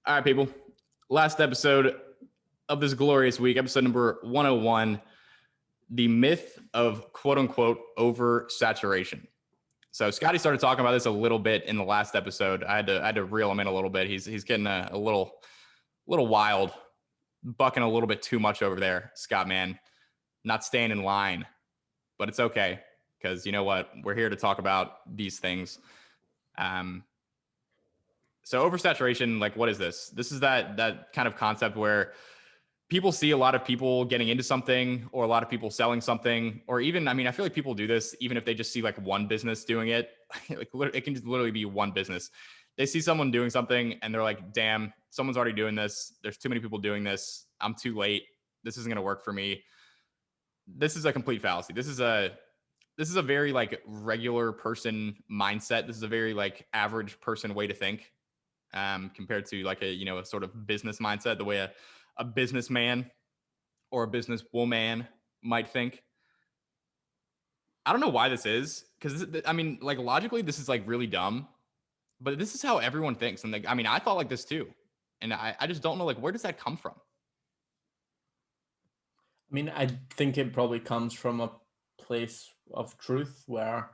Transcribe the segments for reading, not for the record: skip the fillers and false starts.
All right, people. Last episode of this glorious week, episode number 101, the myth of quote unquote oversaturation. So Scotty started talking about this a little bit in the last episode. I had to reel him in a little bit. He's getting a little wild, bucking a little bit too much over there, Scott man. Not staying in line, but it's okay because you know what? We're here to talk about these things. Um, so oversaturation, like what is this? This is that kind of concept where people see a lot of people getting into something or a lot of people selling something, or even, I mean, I feel like people do this even if they just see like one business doing it. Like it can just literally be one business. They see someone doing something and they're like, damn, someone's already doing this. There's too many people doing this. I'm too late. This isn't going to work for me. This is a complete fallacy. This is a very like regular person mindset. This is a very like average person way to think, compared to like a sort of business mindset, the way a businessman or a businesswoman might think. I don't know why this is, because I mean, like logically, this is like really dumb, but this is how everyone thinks. And like, I mean, I thought like this too, and I just don't know like where does that come from? I mean, I think it probably comes from a place of truth where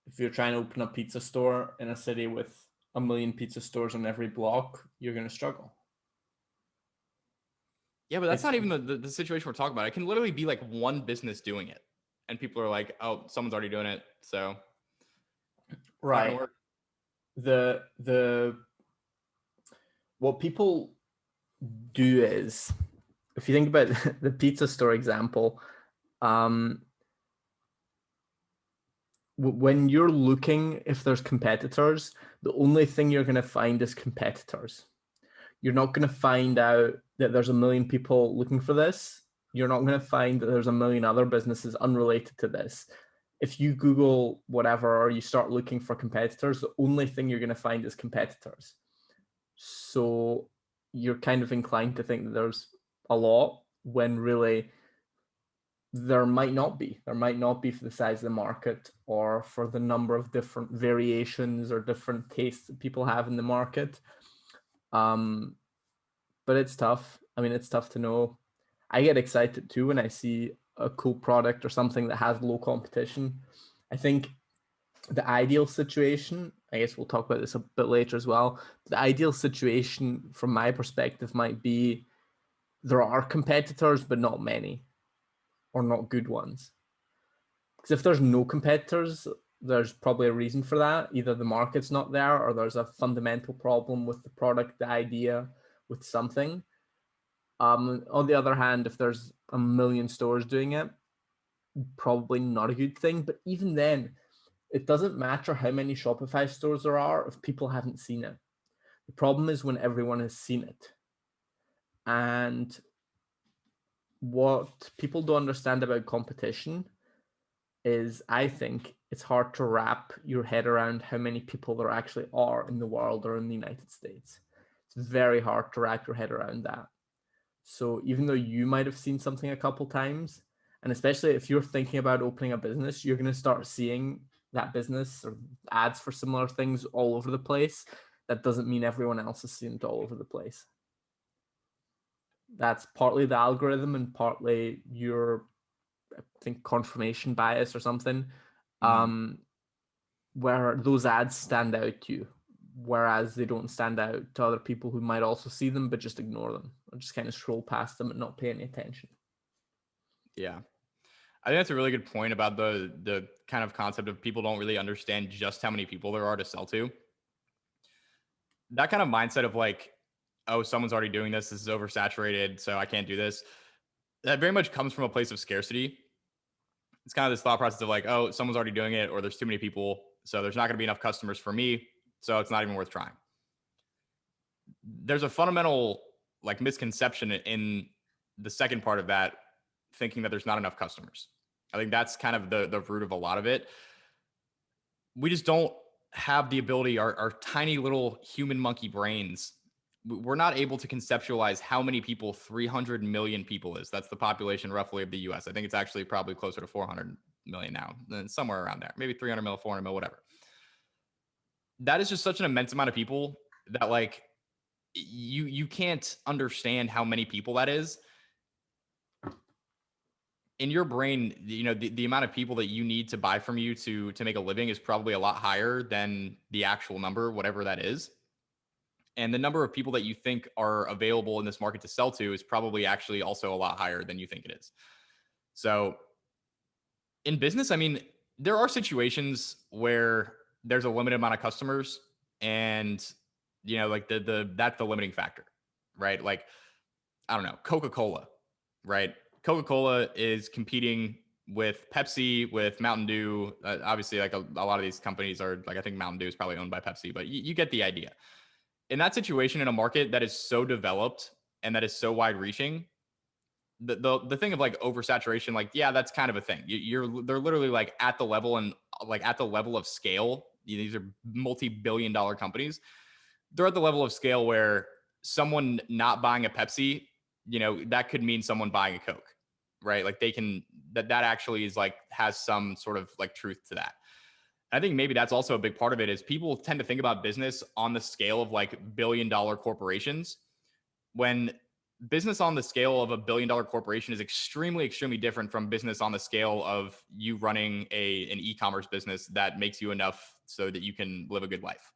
if you're trying to open a pizza store in a city with a million pizza stores on every block, you're going to struggle. Yeah, but that's It's not even the situation we're talking about. It can literally be like one business doing it, and people are like, oh, someone's already doing it, so it's not gonna right. work. The what people do is, if you think about the pizza store example, um, when you're looking if there's competitors, the only thing you're going to find is competitors. You're not going to find out that there's a million people looking for this. You're not going to find that there's a million other businesses unrelated to this. If you Google whatever or you start looking for competitors, the only thing you're going to find is competitors. So you're kind of inclined to think that there's a lot when really there might not be. There might not be for the size of the market or for the number of different variations or different tastes that people have in the market. Um, but it's tough. I mean, it's tough to know. I get excited too when I see a cool product or something that has low competition. I think the ideal situation, I guess we'll talk about this a bit later as well. The ideal situation from my perspective might be there are competitors, but not many or not good ones. Because if there's no competitors, there's probably a reason for that. Either the market's not there or there's a fundamental problem with the product, the idea, with something. On the other hand, if there's a million stores doing it, probably not a good thing. But even then, it doesn't matter how many Shopify stores there are if people haven't seen it. The problem is when everyone has seen it. And what people don't understand about competition is, I think it's hard to wrap your head around how many people there actually are in the world or in the United States. It's very hard to wrap your head around that. So even though you might have seen something a couple times, and especially if you're thinking about opening a business, you're going to start seeing that business or ads for similar things all over the place. That doesn't mean everyone else is seeing it all over the place. That's partly the algorithm and partly your, I think, confirmation bias or something, Mm-hmm. um, where those ads stand out to you, whereas they don't stand out to other people who might also see them but just ignore them or just kind of scroll past them and not pay any attention. Yeah, I think that's a really good point about the kind of concept of people don't really understand just how many people there are to sell to. That kind of mindset of like, oh, someone's already doing this. This is oversaturated, so I can't do this. That very much comes from a place of scarcity. It's kind of this thought process of like, oh, someone's already doing it, or there's too many people, so there's not going to be enough customers for me, so it's not even worth trying. There's a fundamental like misconception in the second part of that, thinking that there's not enough customers. I think that's kind of the root of a lot of it. We just don't have the ability, our tiny little human monkey brains, we're not able to conceptualize how many people 300 million people is. That's the population roughly of the US. I think it's actually probably closer to 400 million now, then somewhere around there, maybe 300 mil, 400 mil, whatever. That is just such an immense amount of people that like you can't understand how many people that is. In your brain, the amount of people that you need to buy from you to make a living is probably a lot higher than the actual number, whatever that is. And the number of people that you think are available in this market to sell to is probably actually also a lot higher than you think it is. So in business, I mean, there are situations where there's a limited amount of customers, and like that's the limiting factor, right? Like, I don't know, Coca-Cola, right? Coca-Cola is competing with Pepsi, with Mountain Dew. Obviously, like a lot of these companies are like, I think Mountain Dew is probably owned by Pepsi, but you get the idea. In that situation, in a market that is so developed and that is so wide reaching, the thing of like oversaturation, like, yeah, that's kind of a thing. They're literally like at the level, and like at the level of scale. These are multi-billion-dollar companies. They're at the level of scale where someone not buying a Pepsi, that could mean someone buying a Coke, right? Like that actually is like, has some sort of like truth to that. I think maybe that's also a big part of it, is people tend to think about business on the scale of like billion-dollar corporations, when business on the scale of $1 billion corporation is extremely, extremely different from business on the scale of you running an e-commerce business that makes you enough so that you can live a good life.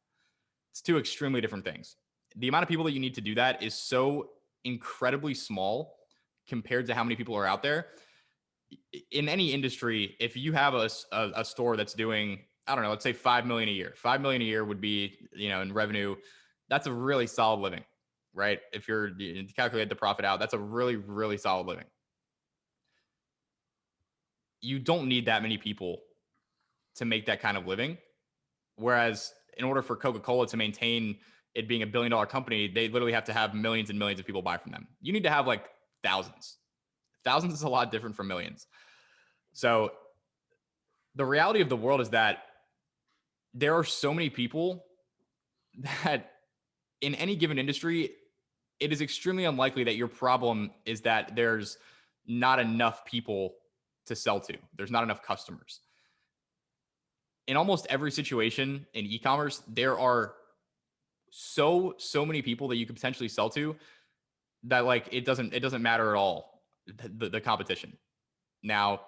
It's two extremely different things. The amount of people that you need to do that is so incredibly small compared to how many people are out there. In any industry, if you have a store that's doing, I don't know, let's say 5 million a year. 5 million a year would be, in revenue, that's a really solid living, right? If you calculate the profit out, that's a really, really solid living. You don't need that many people to make that kind of living. Whereas in order for Coca-Cola to maintain it being $1 billion company, they literally have to have millions and millions of people buy from them. You need to have like thousands. Thousands is a lot different from millions. So the reality of the world is that there are so many people that in any given industry, it is extremely unlikely that your problem is that there's not enough people to sell to. There's not enough customers. In almost every situation in e-commerce, there are so many people that you could potentially sell to that like it doesn't matter at all, the competition. Now,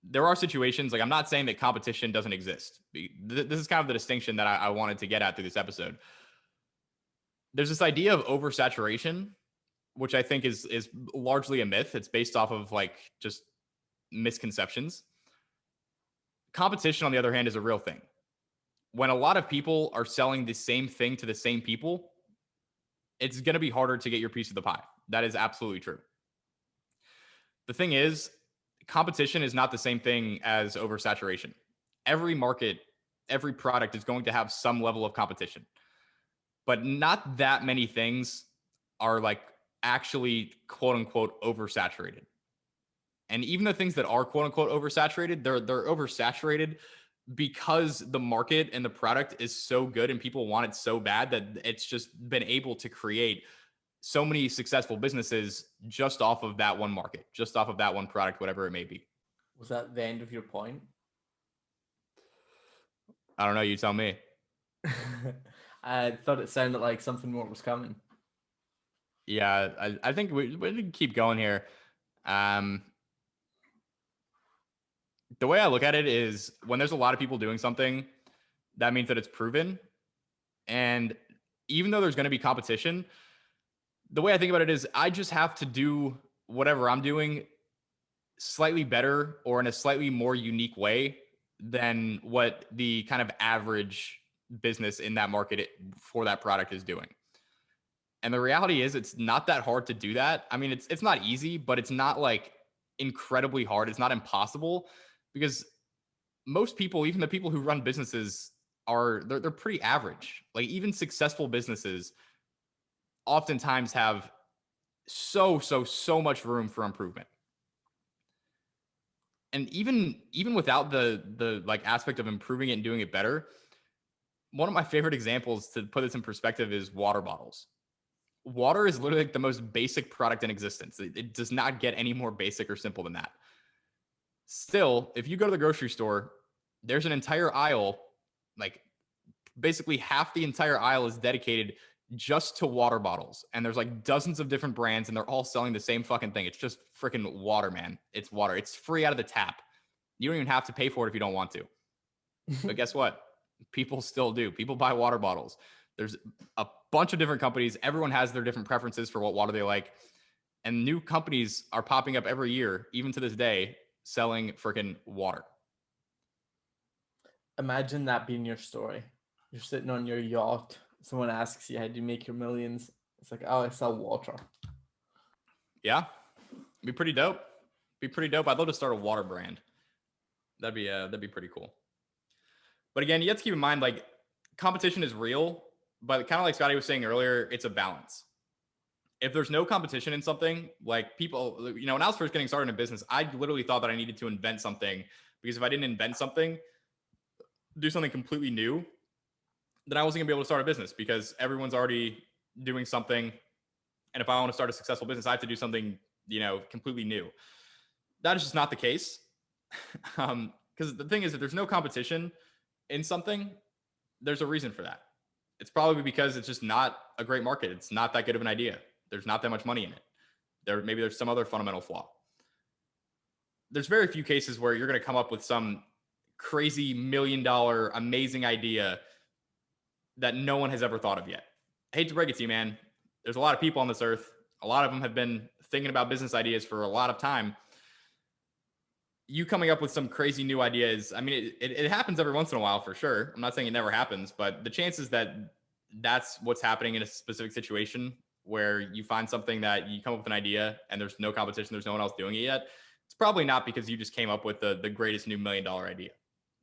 there are situations, like, I'm not saying that competition doesn't exist. This is kind of the distinction that I wanted to get at through this episode. There's this idea of oversaturation, which I think is largely a myth. It's based off of like just misconceptions. Competition, on the other hand, is a real thing. When a lot of people are selling the same thing to the same people, it's going to be harder to get your piece of the pie. That is absolutely true. The thing is, competition is not the same thing as oversaturation. Every market, every product is going to have some level of competition, but not that many things are like actually quote unquote oversaturated. And even the things that are quote unquote oversaturated, they're oversaturated because the market and the product is so good and people want it so bad that it's just been able to create so many successful businesses just off of that one market, just off of that one product, whatever it may be. Was that the end of your point? I don't know. You tell me. I thought it sounded like something more was coming. Yeah, I think we can keep going here. The way I look at it is, when there's a lot of people doing something, that means that it's proven. And even though there's going to be competition, the way I think about it is, I just have to do whatever I'm doing slightly better or in a slightly more unique way than what the kind of average business in that market for that product is doing. And the reality is, it's not that hard to do that. I mean, it's not easy, but it's not like incredibly hard. It's not impossible, because most people, even the people who run businesses, they're pretty average. Like, even successful businesses oftentimes have so much room for improvement. And even without the like aspect of improving it and doing it better, one of my favorite examples to put this in perspective is water bottles. Water is literally like the most basic product in existence. It does not get any more basic or simple than that. Still, if you go to the grocery store, there's an entire aisle, like basically half the entire aisle is dedicated just to water bottles. And there's like dozens of different brands and they're all selling the same fucking thing. It's just freaking water, man. It's water. It's free out of the tap. You don't even have to pay for it if you don't want to. But guess what? People still do. People buy water bottles. There's a bunch of different companies. Everyone has their different preferences for what water they like. And new companies are popping up every year, even to this day, selling freaking water. Imagine that being your story. You're sitting on your yacht. Someone asks you, how do you make your millions? It's like, oh, I sell water. Yeah. Be pretty dope. Be pretty dope. I'd love to start a water brand. That'd be pretty cool. But again, you have to keep in mind, like, competition is real, but kind of like Scotty was saying earlier, it's a balance. If there's no competition in something, like people, when I was first getting started in a business, I literally thought that I needed to invent something, because if I didn't invent something, do something completely new, then I wasn't gonna be able to start a business because everyone's already doing something. And if I want to start a successful business, I have to do something, completely new. That is just not the case. Because the thing is, if there's no competition in something, there's a reason for that. It's probably because it's just not a great market. It's not that good of an idea. There's not that much money in it. Maybe there's some other fundamental flaw. There's very few cases where you're going to come up with some crazy $1 million amazing idea that no one has ever thought of yet. I hate to break it to you, man. There's a lot of people on this earth. A lot of them have been thinking about business ideas for a lot of time. You coming up with some crazy new ideas, I mean, it happens every once in a while for sure. I'm not saying it never happens, but the chances that that's what's happening in a specific situation where you find something that you come up with an idea and there's no competition, there's no one else doing it yet, it's probably not because you just came up with the greatest new $1 million idea.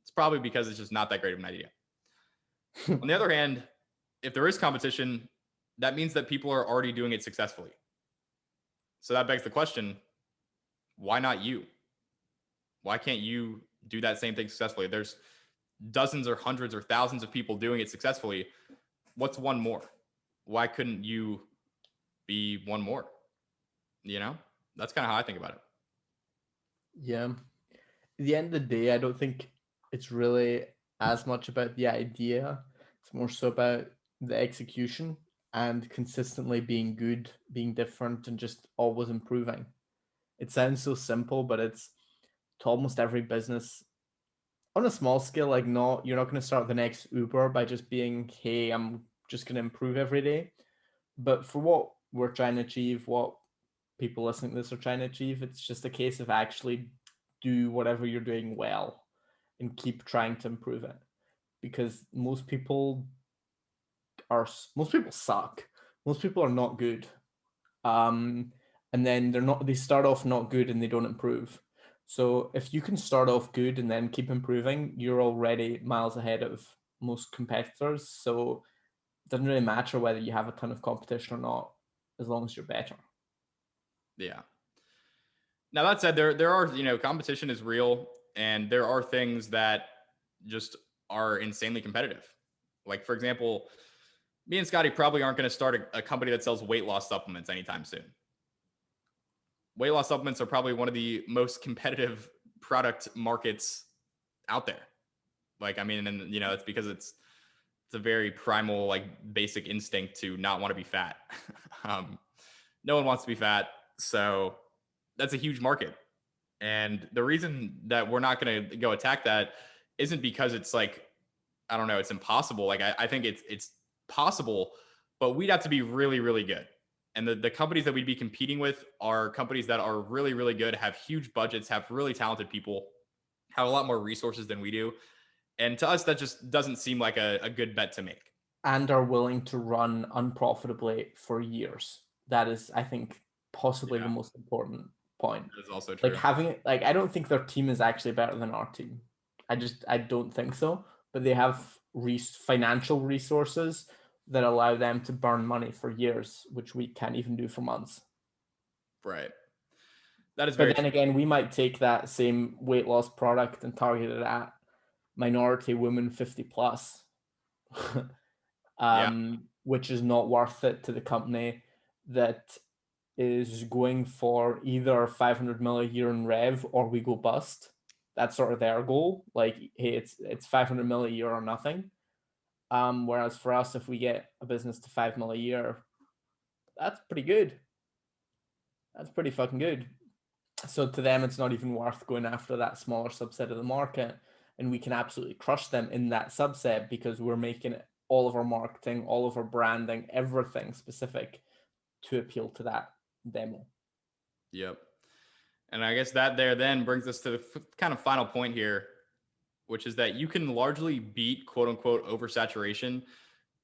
It's probably because it's just not that great of an idea. On the other hand, if there is competition, that means that people are already doing it successfully. So that begs the question, why not you? Why can't you do that same thing successfully? There's dozens or hundreds or thousands of people doing it successfully. What's one more? Why couldn't you be one more? That's kind of how I think about it. Yeah. At the end of the day, I don't think it's really as much about the idea. It's more so about the execution and consistently being good, being different, and just always improving. It sounds so simple, but it's to almost every business on a small scale. Like, you're not going to start the next Uber by just being, hey, I'm just going to improve every day. But for what we're trying to achieve, what people listening to this are trying to achieve, it's just a case of actually do whatever you're doing well and keep trying to improve it. Because most people suck. Most people are not good. And then they start off not good and they don't improve. So if you can start off good and then keep improving, you're already miles ahead of most competitors. So it doesn't really matter whether you have a ton of competition or not, as long as you're better. Yeah. Now that said, there are, competition is real, and there are things that just are insanely competitive. Like, for example, me and Scotty probably aren't going to start a company that sells weight loss supplements anytime soon. Weight loss supplements are probably one of the most competitive product markets out there. Like, I mean, and it's because it's a very primal, like, basic instinct to not want to be fat. No one wants to be fat, so that's a huge market. And the reason that we're not going to go attack that isn't because it's like, I don't know, it's impossible. Like, I think it's possible, but we'd have to be really, really good. And the companies that we'd be competing with are companies that are really, really good, have huge budgets, have really talented people, have a lot more resources than we do. And to us, that just doesn't seem like a good bet to make. And are willing to run unprofitably for years. That is, I think, possibly the most important point. That is also true. I don't think their team is actually better than our team. I don't think so. But they have financial resources that allow them to burn money for years, which we can't even do for months. Right. That is very But then again, we might take that same weight loss product and target it at minority women 50 plus, which is not worth it to the company that is going for either 500 mil a year in rev or we go bust. That's sort of their goal. Like, hey, it's 500 mil a year or nothing. Whereas for us, if we get a business to 5 mil a year, that's pretty good. That's pretty fucking good. So to them, it's not even worth going after that smaller subset of the market. And we can absolutely crush them in that subset because we're making all of our marketing, all of our branding, everything specific to appeal to that demo. Yep. And I guess that there then brings us to the kind of final point here, which is that you can largely beat quote unquote oversaturation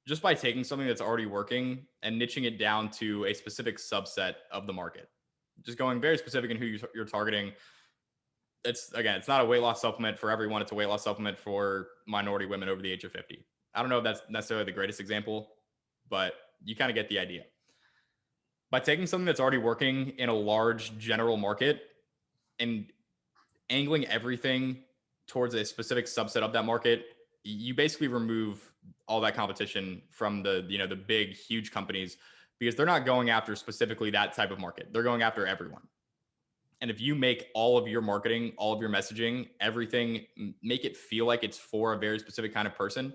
just by taking something that's already working and niching it down to a specific subset of the market. Just going very specific in who you're targeting. It's not a weight loss supplement for everyone. It's a weight loss supplement for minority women over the age of 50. I don't know if that's necessarily the greatest example, but you kind of get the idea. By taking something that's already working in a large general market and angling everything towards a specific subset of that market, you basically remove all that competition from the big, huge companies, because they're not going after specifically that type of market. They're going after everyone. And if you make all of your marketing, all of your messaging, everything, make it feel like it's for a very specific kind of person,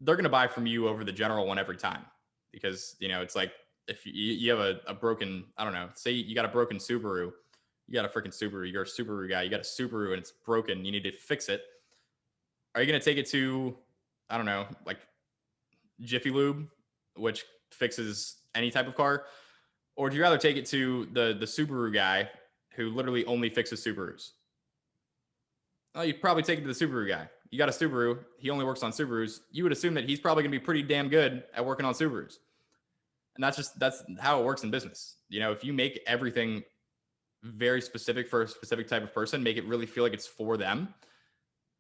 they're going to buy from you over the general one every time. Because, it's like if you have a broken, I don't know, say you got a broken Subaru, you got a freaking Subaru, you're a Subaru guy, you got a Subaru and it's broken, you need to fix it. Are you going to take it to, I don't know, like Jiffy Lube, which fixes any type of car? Or do you rather take it to the Subaru guy who literally only fixes Subarus? Well, you'd probably take it to the Subaru guy. You got a Subaru, he only works on Subarus. You would assume that he's probably going to be pretty damn good at working on Subarus. And that's how it works in business. If you make everything very specific for a specific type of person, make it really feel like it's for them,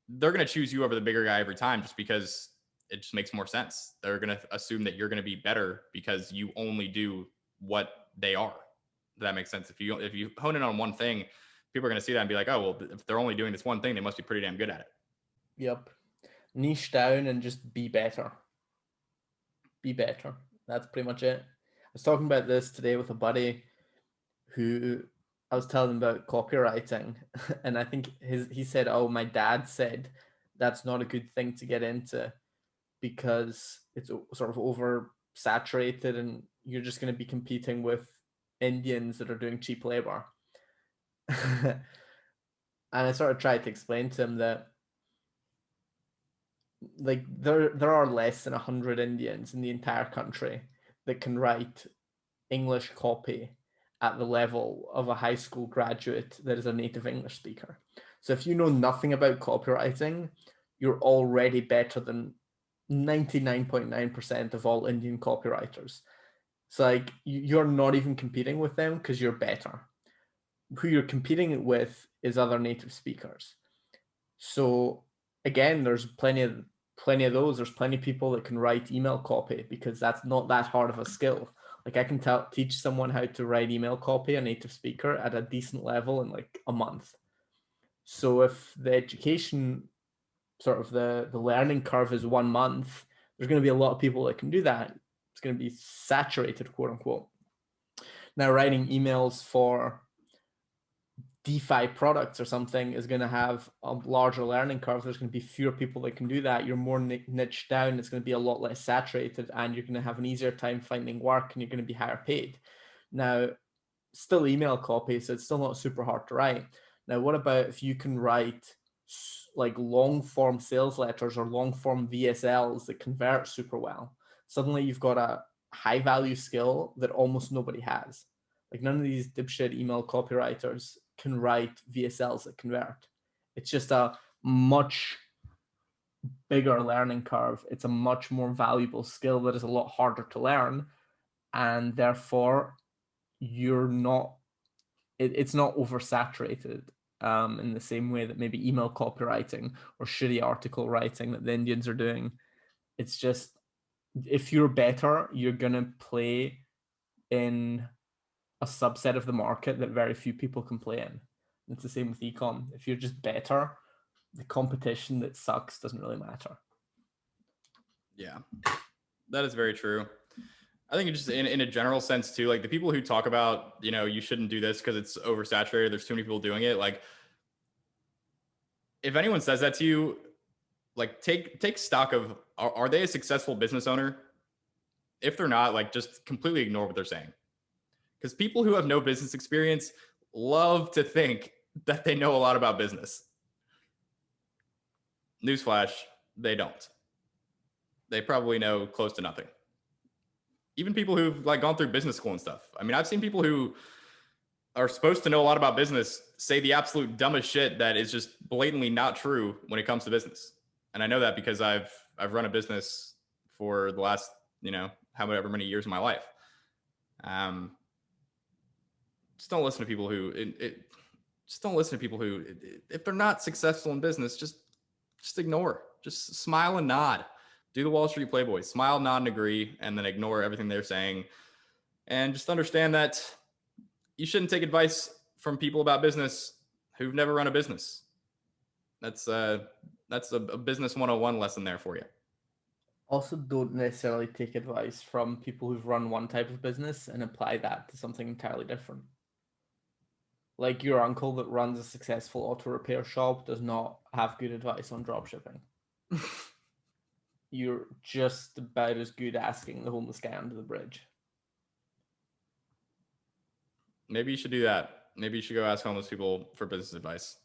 they're going to choose you over the bigger guy every time, just because it just makes more sense. They're going to assume that you're going to be better because you only do what they are. Does that make sense? If you hone in on one thing, people are going to see that and be like, oh, well, if they're only doing this one thing, they must be pretty damn good at it. Yep. Niche down and just be better. Be better. That's pretty much it. I was talking about this today with a buddy who I was telling him about copywriting, and I think he said, oh, my dad said that's not a good thing to get into because it's sort of oversaturated and you're just going to be competing with Indians that are doing cheap labor. And I sort of tried to explain to him that like there are less than 100 Indians in the entire country that can write English copy at the level of a high school graduate that is a native English speaker. So if you know nothing about copywriting, you're already better than 99.9% of all Indian copywriters. So like you're not even competing with them because you're better. Who you're competing with is other native speakers. So again, there's plenty of those. There's plenty of people that can write email copy because that's not that hard of a skill. Like I can teach someone how to write email copy, a native speaker, at a decent level in like a month. So if the education, sort of the learning curve is 1 month, there's going to be a lot of people that can do that. It's going to be saturated, quote unquote. Now, writing emails for DeFi products or something is going to have a larger learning curve. There's going to be fewer people that can do that. You're more niched down. It's going to be a lot less saturated, and you're going to have an easier time finding work, and you're going to be higher paid. Now, still email copy, so it's still not super hard to write. Now, what about if you can write like long form sales letters or long form VSLs that convert super well? Suddenly you've got a high value skill that almost nobody has. Like none of these dipshit email copywriters can write VSLs that convert. It's just a much bigger learning curve. It's a much more valuable skill that is a lot harder to learn, and therefore it's not oversaturated in the same way that maybe email copywriting or shitty article writing that the Indians are doing. It's just, if you're better, you're gonna play in a subset of the market that very few people can play in. It's the same with ecom. If you're just better, the competition that sucks doesn't really matter. Yeah, that is very true. I think just in a general sense too, like the people who talk about, you shouldn't do this because it's oversaturated, there's too many people doing it. Like if anyone says that to you, like take stock of, are they a successful business owner? If they're not, like, just completely ignore what they're saying. Because people who have no business experience love to think that they know a lot about business. Newsflash, they don't. They probably know close to nothing. Even people who've like gone through business school and stuff. I mean, I've seen people who are supposed to know a lot about business say the absolute dumbest shit that is just blatantly not true when it comes to business. And I know that because I've run a business for the last, however many years of my life. Just don't listen to people who just don't listen to people who, if they're not successful in business, just ignore. Just smile and nod. Do the Wall Street Playboy. Smile, nod, and agree, and then ignore everything they're saying. And just understand that you shouldn't take advice from people about business who've never run a business. That's a business 101 lesson there for you. Also, don't necessarily take advice from people who've run one type of business and apply that to something entirely different. Like your uncle that runs a successful auto repair shop does not have good advice on dropshipping. You're just about as good asking the homeless guy under the bridge. Maybe you should do that. Maybe you should go ask homeless people for business advice.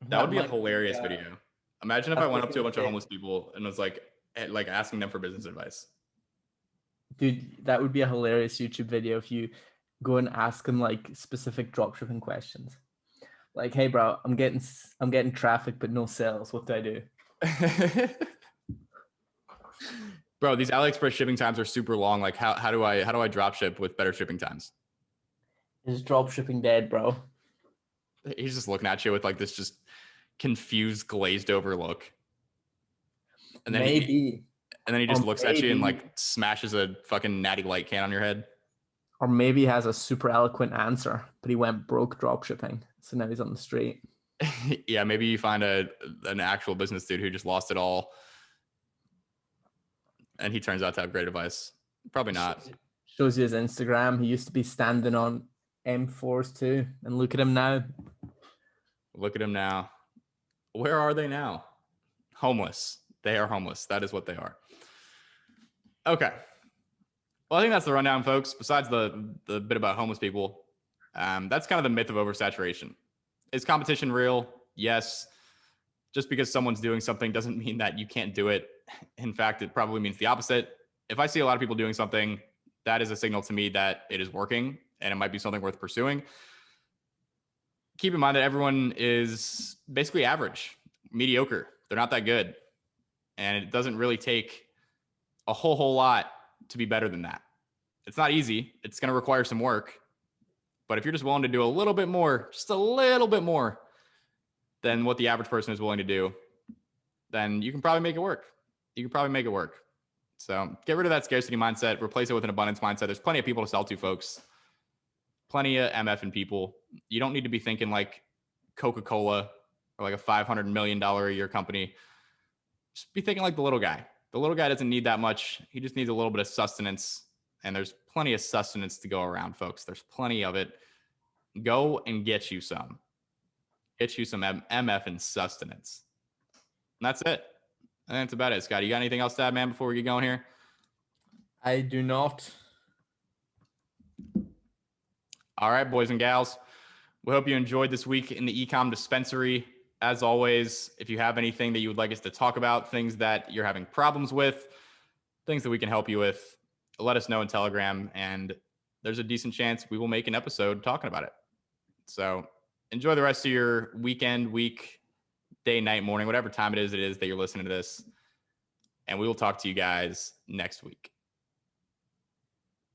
That would be a hilarious video. Imagine if I went up to a bunch of homeless people and was like asking them for business advice. Dude, that would be a hilarious YouTube video if you go and ask them like specific dropshipping questions. Like, hey bro, I'm getting traffic but no sales. What do I do? Bro, these AliExpress shipping times are super long. Like, how do I drop ship with better shipping times? Is drop shipping dead, bro? He's just looking at you with like this just confused, glazed over look. And then he just looks at you and like smashes a fucking Natty Light can on your head. Or maybe he has a super eloquent answer, but he went broke drop shipping, so now he's on the street. Yeah, maybe you find an actual business dude who just lost it all, and he turns out to have great advice. Probably not. Shows you his Instagram. He used to be standing on M4s too, and look at him now. Look at him now. Where are they now? Homeless. They are homeless. That is what they are. Okay. Well, I think that's the rundown, folks. Besides the bit about homeless people, that's kind of the myth of oversaturation. Is competition real? Yes. Just because someone's doing something doesn't mean that you can't do it. In fact, it probably means the opposite. If I see a lot of people doing something, that is a signal to me that it is working and it might be something worth pursuing. Keep in mind that everyone is basically average, mediocre. They're not that good. And it doesn't really take a whole lot to be better than that. It's not easy. It's going to require some work. But if you're just willing to do a little bit more, just a little bit more than what the average person is willing to do, then you can probably make it work. So get rid of that scarcity mindset, replace it with an abundance mindset. There's plenty of people to sell to, folks. Plenty of MF and people. You don't need to be thinking like Coca-Cola or like a $500 million a year company. Just be thinking like the little guy. The little guy doesn't need that much. He just needs a little bit of sustenance. And there's plenty of sustenance to go around, folks. There's plenty of it. Go and get you some. Get you some MF and sustenance. And that's it. I think that's about it. Scott, you got anything else to add, man, before we get going here? I do not. All right, boys and gals. We hope you enjoyed this week in the Ecom Dispensary. As always, if you have anything that you would like us to talk about, things that you're having problems with, things that we can help you with, let us know in Telegram, and there's a decent chance we will make an episode talking about it. So enjoy the rest of your weekend, week, day, night, morning, whatever time it is that you're listening to this. And we will talk to you guys next week.